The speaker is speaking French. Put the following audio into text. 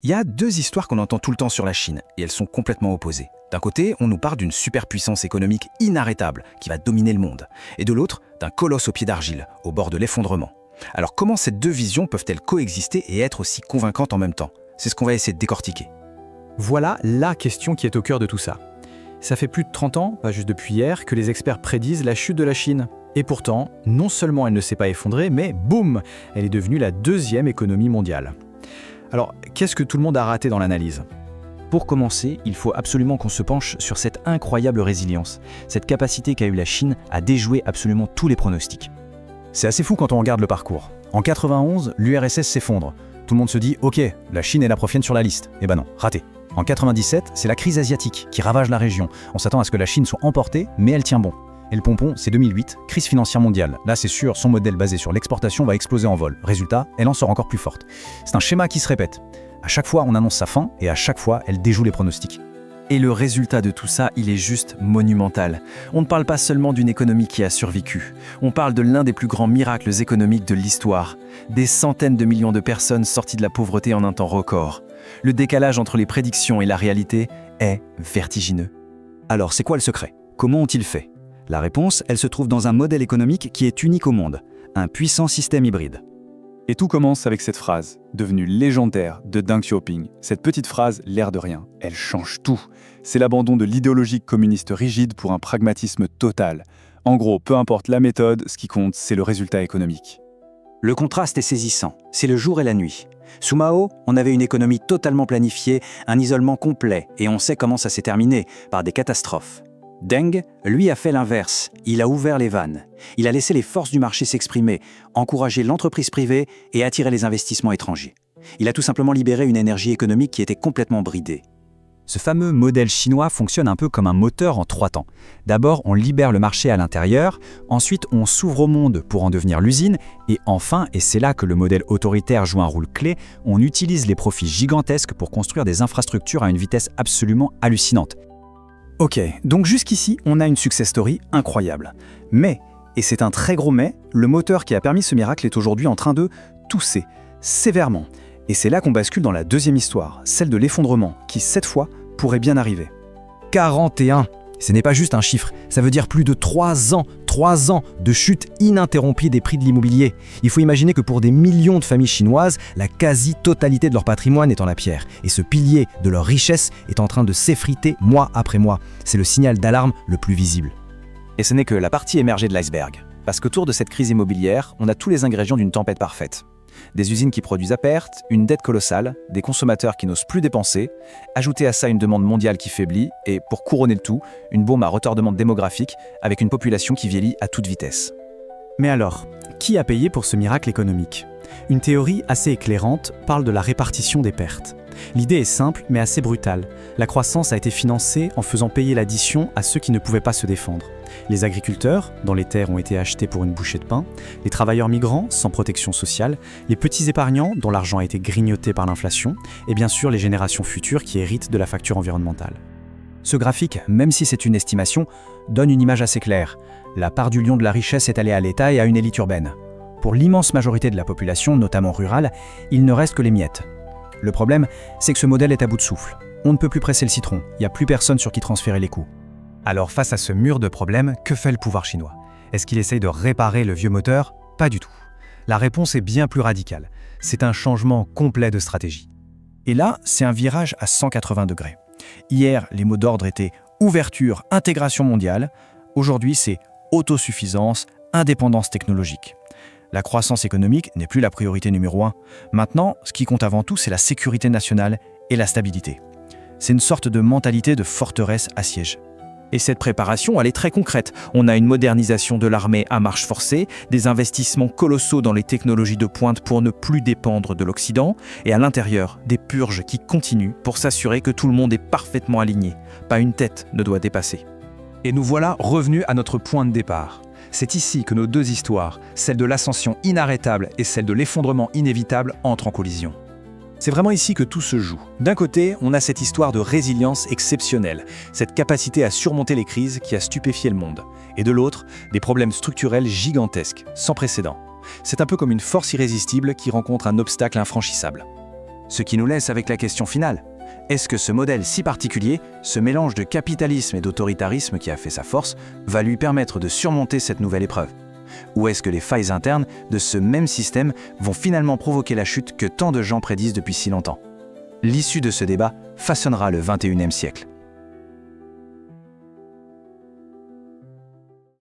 Il y a deux histoires qu'on entend tout le temps sur la Chine, et elles sont complètement opposées. D'un côté, on nous parle d'une superpuissance économique inarrêtable qui va dominer le monde, et de l'autre, d'un colosse au pied d'argile, au bord de l'effondrement. Alors comment ces deux visions peuvent-elles coexister et être aussi convaincantes en même temps? C'est ce qu'on va essayer de décortiquer. Voilà la question qui est au cœur de tout ça. Ça fait plus de 30 ans, pas juste depuis hier, que les experts prédisent la chute de la Chine. Et pourtant, non seulement elle ne s'est pas effondrée, mais boum, elle est devenue la deuxième économie mondiale. Alors, qu'est-ce que tout le monde a raté dans l'analyse? Pour commencer, il faut absolument qu'on se penche sur cette incroyable résilience, cette capacité qu'a eu la Chine à déjouer absolument tous les pronostics. C'est assez fou quand on regarde le parcours. En 91, l'URSS s'effondre. Tout le monde se dit « Ok, la Chine est la prochaine sur la liste ». Eh ben non, raté. En 97, c'est la crise asiatique qui ravage la région. On s'attend à ce que la Chine soit emportée, mais elle tient bon. Et le pompon, c'est 2008, crise financière mondiale. Là, c'est sûr, son modèle basé sur l'exportation va exploser en vol. Résultat, elle en sort encore plus forte. C'est un schéma qui se répète. À chaque fois, on annonce sa fin, et à chaque fois, elle déjoue les pronostics. Et le résultat de tout ça, il est juste monumental. On ne parle pas seulement d'une économie qui a survécu. On parle de l'un des plus grands miracles économiques de l'histoire. Des centaines de millions de personnes sorties de la pauvreté en un temps record. Le décalage entre les prédictions et la réalité est vertigineux. Alors, c'est quoi le secret? Comment ont-ils fait? La réponse, elle se trouve dans un modèle économique qui est unique au monde, un puissant système hybride. Et tout commence avec cette phrase, devenue légendaire de Deng Xiaoping. Cette petite phrase, l'air de rien, elle change tout. C'est l'abandon de l'idéologie communiste rigide pour un pragmatisme total. En gros, peu importe la méthode, ce qui compte, c'est le résultat économique. Le contraste est saisissant, c'est le jour et la nuit. Sous Mao, on avait une économie totalement planifiée, un isolement complet, et on sait comment ça s'est terminé, par des catastrophes. Deng, lui, a fait l'inverse. Il a ouvert les vannes. Il a laissé les forces du marché s'exprimer, encouragé l'entreprise privée et attiré les investissements étrangers. Il a tout simplement libéré une énergie économique qui était complètement bridée. Ce fameux modèle chinois fonctionne un peu comme un moteur en 3 temps. D'abord, on libère le marché à l'intérieur, ensuite on s'ouvre au monde pour en devenir l'usine, et enfin, et c'est là que le modèle autoritaire joue un rôle clé, on utilise les profits gigantesques pour construire des infrastructures à une vitesse absolument hallucinante. Ok, donc jusqu'ici, on a une success story incroyable. Mais, et c'est un très gros mais, le moteur qui a permis ce miracle est aujourd'hui en train de tousser, sévèrement. Et c'est là qu'on bascule dans la deuxième histoire, celle de l'effondrement, qui, cette fois, pourrait bien arriver. 41. Ce n'est pas juste un chiffre, ça veut dire plus de 3 ans de chute ininterrompue des prix de l'immobilier. Il faut imaginer que pour des millions de familles chinoises, la quasi-totalité de leur patrimoine est en la pierre. Et ce pilier de leur richesse est en train de s'effriter mois après mois. C'est le signal d'alarme le plus visible. Et ce n'est que la partie émergée de l'iceberg. Parce qu'autour de cette crise immobilière, on a tous les ingrédients d'une tempête parfaite. Des usines qui produisent à perte, une dette colossale, des consommateurs qui n'osent plus dépenser, ajouter à ça une demande mondiale qui faiblit, et pour couronner le tout, une bombe à retardement démographique avec une population qui vieillit à toute vitesse. Mais alors, qui a payé pour ce miracle économique? Une théorie assez éclairante parle de la répartition des pertes. L'idée est simple mais assez brutale. La croissance a été financée en faisant payer l'addition à ceux qui ne pouvaient pas se défendre. Les agriculteurs, dont les terres ont été achetées pour une bouchée de pain, les travailleurs migrants sans protection sociale, les petits épargnants dont l'argent a été grignoté par l'inflation, et bien sûr les générations futures qui héritent de la facture environnementale. Ce graphique, même si c'est une estimation, donne une image assez claire. La part du lion de la richesse est allée à l'État et à une élite urbaine. Pour l'immense majorité de la population, notamment rurale, il ne reste que les miettes. Le problème, c'est que ce modèle est à bout de souffle. On ne peut plus presser le citron, il n'y a plus personne sur qui transférer les coûts. Alors face à ce mur de problèmes, que fait le pouvoir chinois? Est-ce qu'il essaye de réparer le vieux moteur? Pas du tout. La réponse est bien plus radicale. C'est un changement complet de stratégie. Et là, c'est un virage à 180 degrés. Hier, les mots d'ordre étaient ouverture, intégration mondiale. Aujourd'hui, c'est autosuffisance, indépendance technologique. La croissance économique n'est plus la priorité numéro 1. Maintenant, ce qui compte avant tout, c'est la sécurité nationale et la stabilité. C'est une sorte de mentalité de forteresse à siège. Et cette préparation, elle est très concrète. On a une modernisation de l'armée à marche forcée, des investissements colossaux dans les technologies de pointe pour ne plus dépendre de l'Occident, et à l'intérieur, des purges qui continuent pour s'assurer que tout le monde est parfaitement aligné. Pas une tête ne doit dépasser. Et nous voilà revenus à notre point de départ. C'est ici que nos deux histoires, celle de l'ascension inarrêtable et celle de l'effondrement inévitable, entrent en collision. C'est vraiment ici que tout se joue. D'un côté, on a cette histoire de résilience exceptionnelle, cette capacité à surmonter les crises qui a stupéfié le monde. Et de l'autre, des problèmes structurels gigantesques, sans précédent. C'est un peu comme une force irrésistible qui rencontre un obstacle infranchissable. Ce qui nous laisse avec la question finale. Est-ce que ce modèle si particulier, ce mélange de capitalisme et d'autoritarisme qui a fait sa force, va lui permettre de surmonter cette nouvelle épreuve? Ou est-ce que les failles internes de ce même système vont finalement provoquer la chute que tant de gens prédisent depuis si longtemps? L'issue de ce débat façonnera le XXIe siècle.